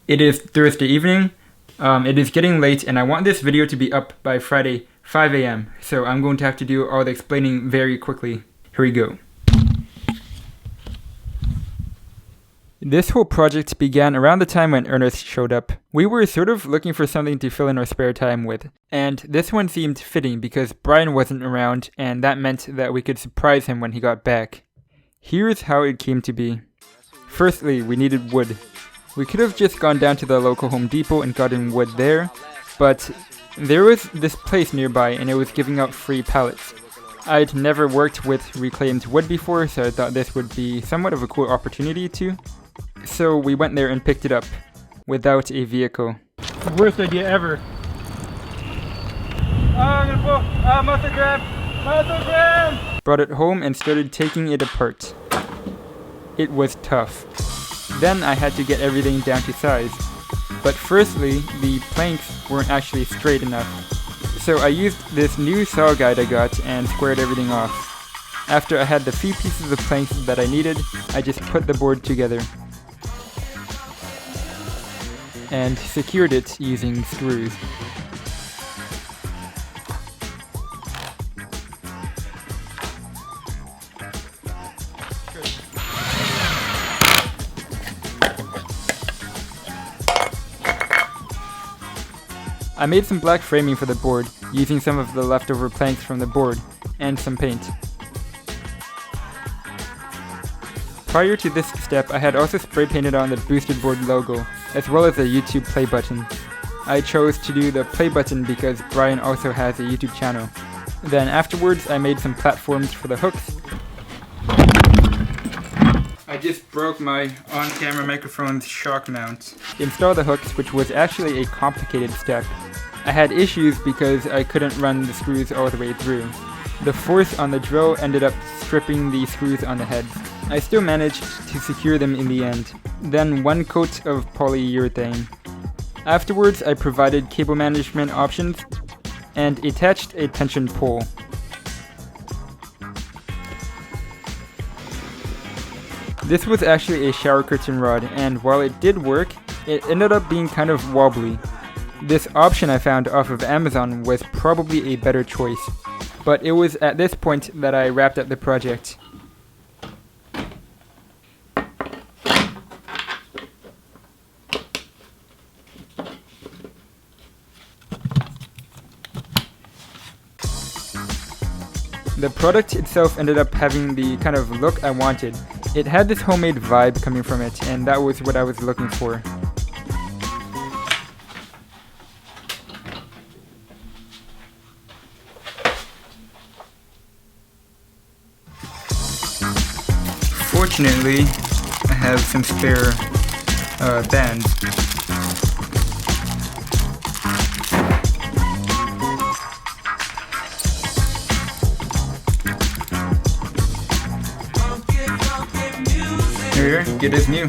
It is Thursday evening. It is getting late and I want this video to be up by Friday 5 a.m. So I'm going to have to do all the explaining very quickly. Here we go. This whole project began around the time when Ernest showed up. We were sort of looking for something to fill in our spare time with, and this one seemed fitting because Bryan wasn't around and that meant that we could surprise him when he got back. Here's how it came to be. Firstly, we needed wood. We could have just gone down to the local Home Depot and gotten wood there, but there was this place nearby and it was giving out free pallets. I'd never worked with reclaimed wood before, so I thought this would be somewhat of a cool opportunity too. So we went there and picked it up, without a vehicle. Worst idea ever. I'm gonna pull, muscle grab! Brought it home and started taking it apart. It was tough. Then I had to get everything down to size. But firstly, the planks weren't actually straight enough. So I used this new saw guide I got and squared everything off. After I had the few pieces of planks that I needed, I just put the board together and secured it using screws. I made some black framing for the board, using some of the leftover planks from the board, and some paint. Prior to this step, I had also spray painted on the boosted board logo, as well as the YouTube play button. I chose to do the play button because Bryan also has a YouTube channel. Then afterwards, I made some platforms for the hooks. I just broke my on-camera microphone's shock mount. Install the hooks, which was actually a complicated step. I had issues because I couldn't run the screws all the way through. The force on the drill ended up stripping the screws on the heads. I still managed to secure them in the end. Then one coat of polyurethane. Afterwards, I provided cable management options and attached a tension pole. This was actually a shower curtain rod, and while it did work, it ended up being kind of wobbly. This option I found off of Amazon was probably a better choice, but it was at this point that I wrapped up the project. The product itself ended up having the kind of look I wanted. It had this homemade vibe coming from it, and that was what I was looking for. Fortunately, I have some spare bands. Here, get as new.